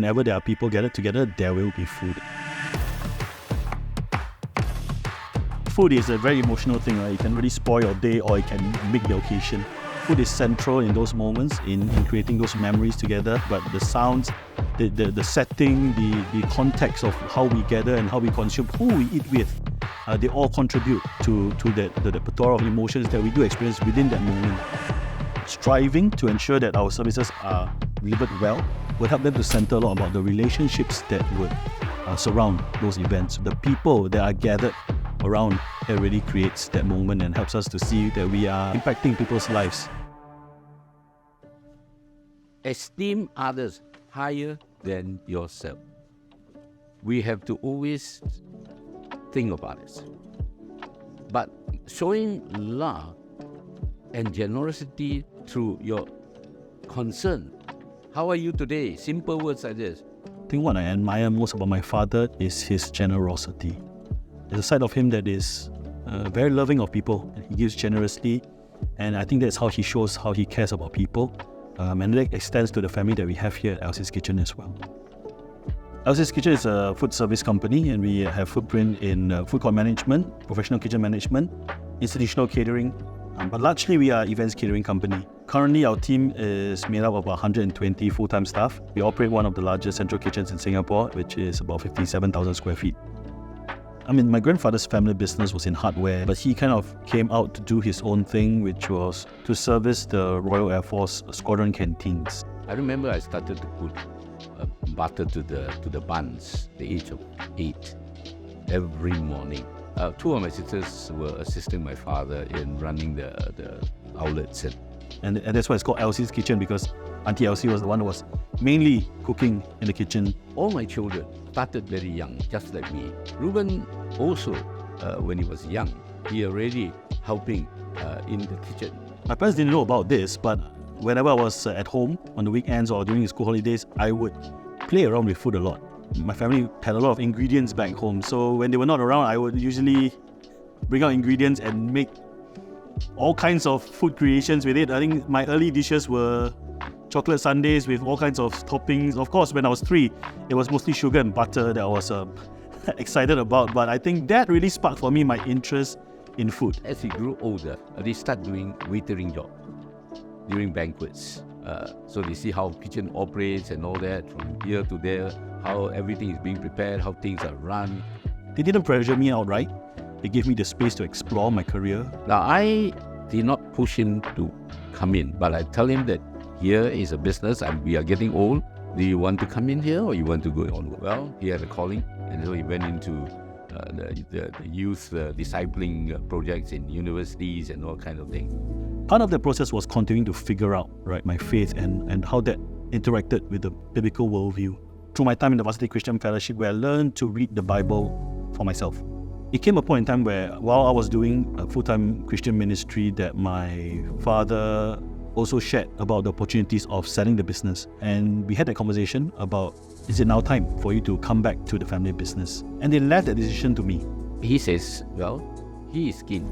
whenever there are people gathered together, there will be food. Food is a very emotional thing, right? It can really spoil your day or it can make the occasion. Food is central in those moments, in creating those memories together, but the sounds, the setting, the context of how we gather and how we consume, who we eat with, they all contribute to the plethora of emotions that we do experience within that moment. Striving to ensure that our services are delivered well will help them to center a lot about the relationships that would surround those events. The people that are gathered around, it really creates that moment and helps us to see that we are impacting people's lives. Esteem others higher than yourself. We have to always think about it. But showing love and generosity through your concern. How are you today? Simple words like this. I think what I admire most about my father is his generosity. There's a side of him that is very loving of people. He gives generously, and I think that's how he shows how he cares about people. And that extends to the family that we have here at Elsie's Kitchen as well. Elsie's Kitchen is a food service company, and we have footprint in food court management, professional kitchen management, institutional catering, but largely we are events catering company. Currently our team is made up of 120 full-time staff. We operate one of the largest central kitchens in Singapore, which is about 57,000 square feet. I mean, my grandfather's family business was in hardware, but he kind of came out to do his own thing, which was to service the Royal Air Force squadron canteens. I remember I started to put butter to the buns at the age of 8 every morning. Two of my sisters were assisting my father in running the outlets. And that's why it's called Elsie's Kitchen, because Auntie Elsie was the one who was mainly cooking in the kitchen. All my children started very young, just like me. Reuben also, when he was young, he already helping in the kitchen. My parents didn't know about this, but whenever I was at home on the weekends or during the school holidays, I would play around with food a lot. My family had a lot of ingredients back home, so when they were not around, I would usually bring out ingredients and make all kinds of food creations with it. I think my early dishes were chocolate sundaes with all kinds of toppings. Of course, when I was 3, it was mostly sugar and butter that I was excited about, but I think that really sparked for me my interest in food. As he grew older, they start doing waitering job during banquets. So they see how kitchen operates and all that, from here to there, how everything is being prepared, how things are run. They didn't pressure me outright. They gave me the space to explore my career. Now, I did not push him to come in, but I tell him that here is a business and we are getting old. Do you want to come in here or you want to go on? Well, he had a calling, and so he went into the youth discipling projects in universities and all kinds of things. Part of the process was continuing to figure out my faith and how that interacted with the biblical worldview. Through my time in the Varsity Christian Fellowship, where I learned to read the Bible for myself. It came a point in time where, while I was doing a full-time Christian ministry, that my father also shared about the opportunities of selling the business. And we had a conversation about, is it now time for you to come back to the family business? And they left that decision to me. He says, well, he is keen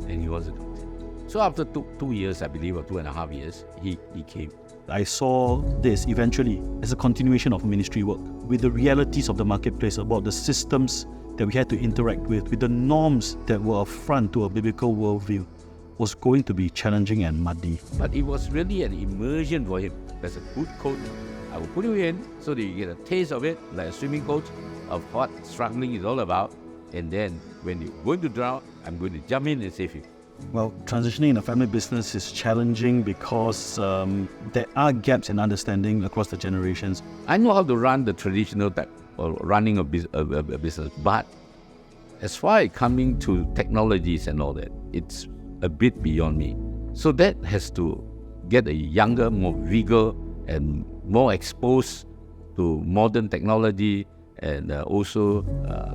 and he wants to do it. So after 2 years, I believe, or 2.5 years, he came. I saw this eventually as a continuation of ministry work, with the realities of the marketplace, about the systems that we had to interact with the norms that were affront to a biblical worldview, was going to be challenging and muddy. But it was really an immersion for him. There's a good coach. I will put you in so that you get a taste of it, like a swimming coach, of what struggling is all about. And then when you're going to drown, I'm going to jump in and save you. Well, transitioning in a family business is challenging because there are gaps in understanding across the generations. I know how to run the traditional type or running a business, but as far as coming to technologies and all that, it's a bit beyond me. So that has to get a younger, more vigor and more exposed to modern technology, and also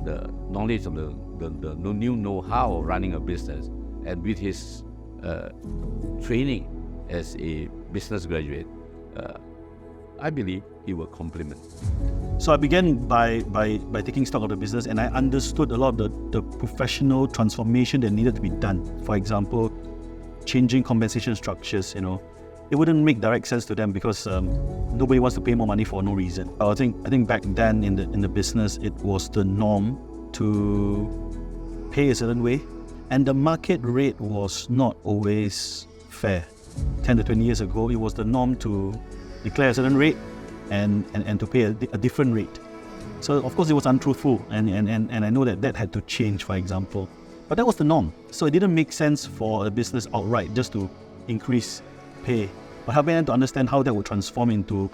the knowledge of the new know-how of running a business. And with his training as a business graduate, I believe he will complement. So I began by taking stock of the business, and I understood a lot of the professional transformation that needed to be done. For example, changing compensation structures, it wouldn't make direct sense to them because nobody wants to pay more money for no reason. I think back then in the business, it was the norm to pay a certain way, and the market rate was not always fair. 10 to 20 years ago, it was the norm to declare a certain rate and to pay a different rate. So of course it was untruthful, and I know that had to change, for example. But that was the norm. So it didn't make sense for a business outright just to increase pay. But helping them to understand how that would transform into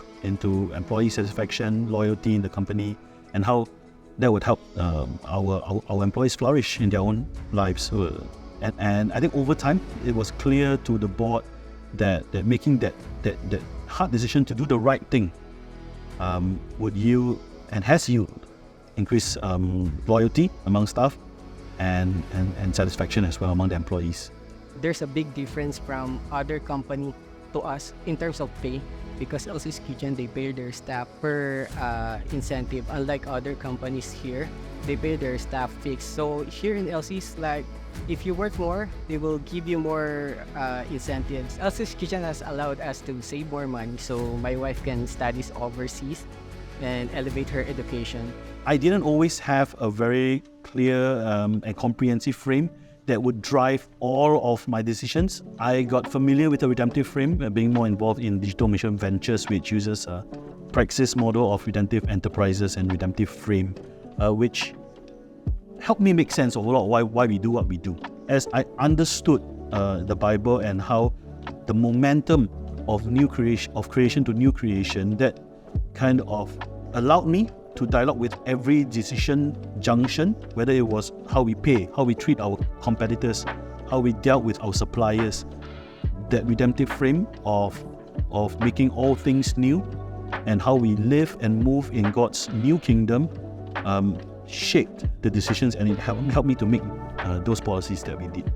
employee satisfaction, loyalty in the company, and how that would help our employees flourish in their own lives. And I think over time, it was clear to the board that making that hard decision to do the right thing would yield and has yielded increased loyalty among staff and satisfaction as well among the employees. There's a big difference from other company to us in terms of pay, because Elsie's Kitchen, they pay their staff per incentive. Unlike other companies here, they pay their staff fixed. So here in Elsie's, like, if you work more, they will give you more incentives. Elsie's Kitchen has allowed us to save more money, so my wife can study overseas and elevate her education. I didn't always have a very clear and comprehensive frame that would drive all of my decisions. I got familiar with the redemptive frame, being more involved in digital mission ventures, which uses a praxis model of redemptive enterprises and redemptive frame, which helped me make sense of a lot of why we do what we do. As I understood the Bible and how the momentum of creation to new creation, that kind of allowed me to dialogue with every decision junction, whether it was how we pay, how we treat our competitors, how we dealt with our suppliers. That redemptive frame of making all things new and how we live and move in God's new kingdom shaped the decisions, and it helped me to make those policies that we did.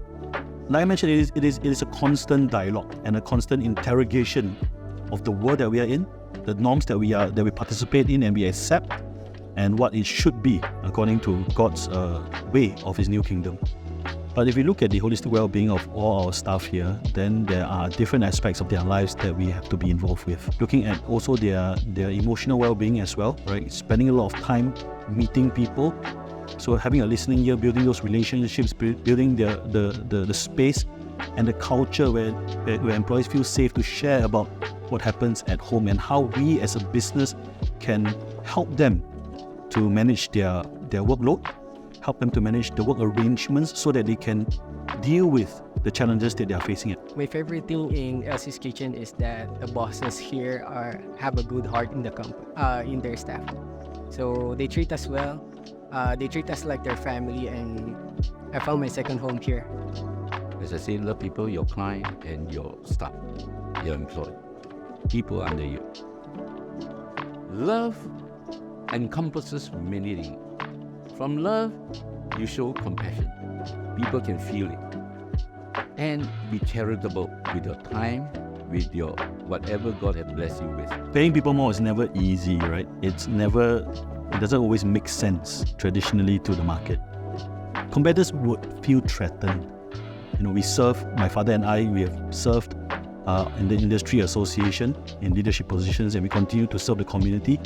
Like I mentioned, it is a constant dialogue and a constant interrogation of the world that we are in, the norms that we participate in and we accept, and what it should be according to God's way of His new kingdom. But if we look at the holistic well-being of all our staff here, then there are different aspects of their lives that we have to be involved with. Looking at also their emotional well-being as well, right? Spending a lot of time meeting people. So having a listening ear, building those relationships, building the space and the culture where employees feel safe to share about what happens at home and how we as a business can help them to manage their workload, help them to manage the work arrangements so that they can deal with the challenges that they are facing. My favorite thing in Elsie's Kitchen is that the bosses here have a good heart in the company, in their staff. So they treat us well. They treat us like their family, and I found my second home here. As I say, love people, your client and your staff, your employee, people under you. Love encompasses many things. From love, you show compassion. People can feel it. And be charitable with your time, with your whatever God has blessed you with. Paying people more is never easy, right? It doesn't always make sense traditionally to the market. Competitors would feel threatened. My father and I, we have served in the industry association in leadership positions, and we continue to serve the community.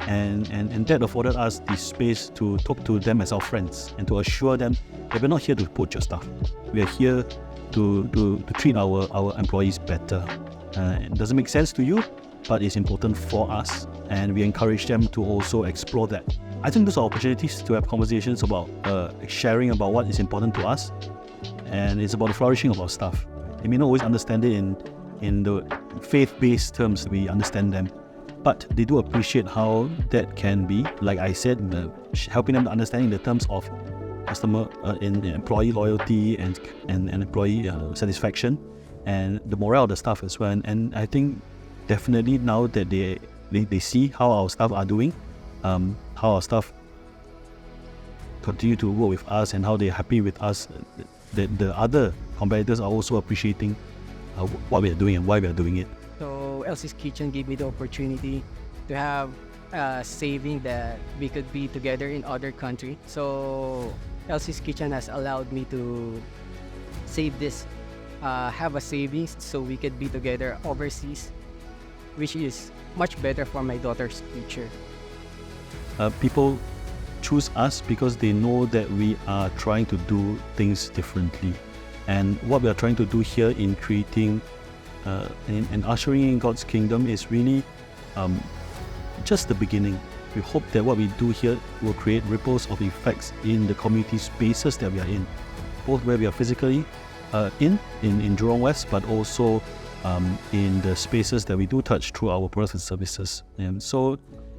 And that afforded us the space to talk to them as our friends and to assure them that we're not here to poach your stuff. We are here to treat our employees better. It doesn't make sense to you, but it's important for us, and we encourage them to also explore that. I think those are opportunities to have conversations about sharing about what is important to us, and it's about the flourishing of our staff. They may not always understand it in the faith-based terms we understand them, but they do appreciate how that can be, like I said, helping them to understand in the terms of customer, in employee loyalty and employee satisfaction, and the morale of the staff as well. And I think definitely now that they see how our staff are doing, how our staff continue to work with us and how they're happy with us, the other competitors are also appreciating what we are doing and why we are doing it. So Elsie's Kitchen gave me the opportunity to have a saving that we could be together in other country. So Elsie's Kitchen has allowed me to save this have a savings so we could be together overseas, which is much better for my daughter's future. People choose us because they know that we are trying to do things differently. And what we are trying to do here in creating and ushering in God's kingdom is really just the beginning. We hope that what we do here will create ripples of effects in the community spaces that we are in, both where we are physically in Jurong West, but also in the spaces that we do touch through our products and services. And so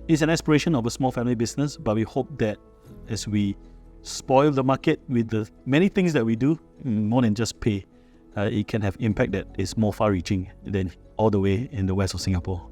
it's an aspiration of a small family business, but we hope that as we spoil the market with the many things that we do, more than just pay, it can have impact that is more far-reaching than all the way in the west of Singapore.